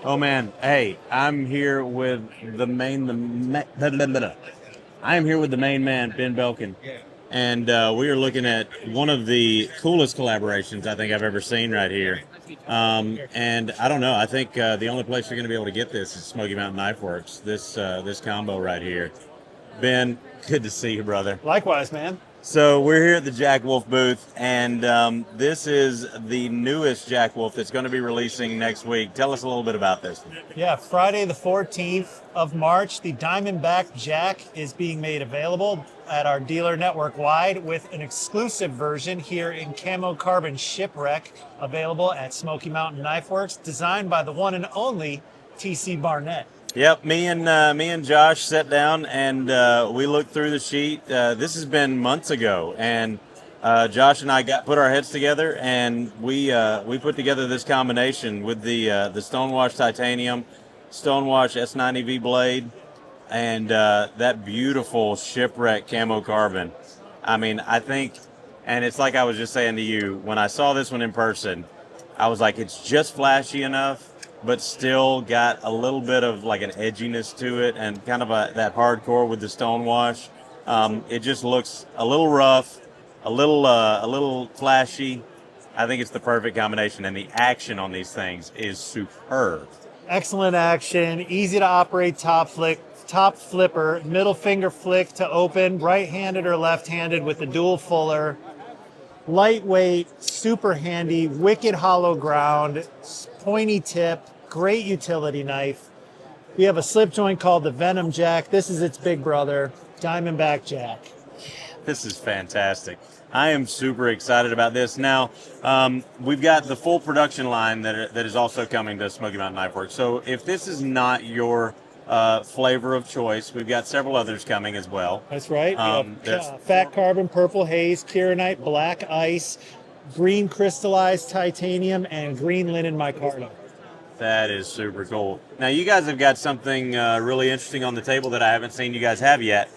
Oh man, hey, I'm here with I am here with the main man, Ben Belkin, and we are looking at one of the coolest collaborations I think I've ever seen right here. And I don't know, I think the only place you're going to be able to get this is Smoky Mountain Knife Works. This combo right here. Ben, good to see you, brother. Likewise, man. So we're here at the Jack Wolf booth, and this is the newest Jack Wolf that's going to be releasing next week. Tell us a little bit about this. Yeah, Friday the 14th of March, the Diamondback Jack is being made available at our dealer network wide with an exclusive version here in camo carbon shipwreck available at Smoky Mountain Knife Works, designed by the one and only TC Barnett. Yep, me and Josh sat down and we looked through the sheet. This has been months ago, and Josh and I put our heads together, and we put together this combination with the Stonewash titanium, Stonewash S90V blade, and that beautiful shipwreck camo carbon. I mean, I think, and it's like I was just saying to you when I saw this one in person, I was like, it's just flashy enough, but still got a little bit of like an edginess to it, and kind of that hardcore with the Stonewash. It just looks a little rough, a little flashy. I think it's the perfect combination, and the action on these things is superb. Excellent action, easy to operate top flipper, middle finger flick to open, right-handed or left-handed with the dual fuller. Lightweight, super handy, wicked hollow ground, pointy tip, great utility knife. We have a slip joint called the Venom Jack. This is its big brother, Diamondback Jack. This is fantastic. I am super excited about this. Now, we've got the full production line that is also coming to Smoky Mountain Knife Works. So if this is not your flavor of choice, we've got several others coming as well. That's right. Fat carbon, purple haze, kieranite, black ice, green crystallized titanium, and green linen micarta. That is super cool. Now, you guys have got something really interesting on the table that I haven't seen you guys have yet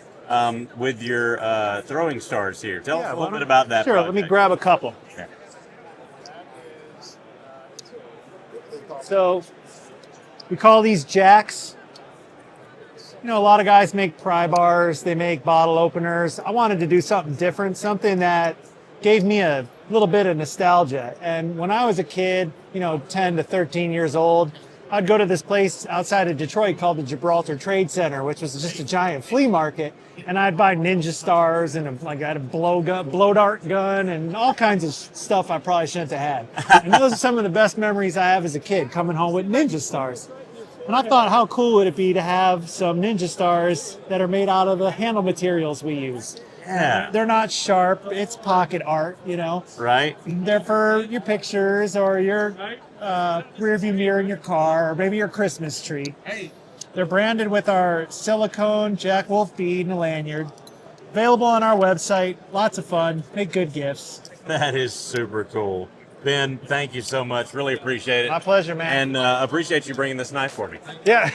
with your throwing stars here. Tell us a little bit about that. Sure, project. let me grab a couple. Yeah. So we call these jacks. You know, a lot of guys make pry bars, they make bottle openers. I wanted to do something different, something that gave me a little bit of nostalgia. And when I was a kid, 10 to 13 years old, I'd go to this place outside of Detroit called the Gibraltar Trade Center, which was just a giant flea market. And I'd buy ninja stars and I had a blow dart gun and all kinds of stuff I probably shouldn't have had. And those are some of the best memories I have as a kid, coming home with ninja stars. And I thought, how cool would it be to have some ninja stars that are made out of the handle materials we use? Yeah. They're not sharp. It's pocket art, Right. They're for your pictures or your rear view mirror in your car, or maybe your Christmas tree. They're branded with our silicone Jack Wolf bead and a lanyard. Available on our website. Lots of fun. Make good gifts. That is super cool. Ben, thank you so much. Really appreciate it. My pleasure, man. And appreciate you bringing this knife for me. Yeah.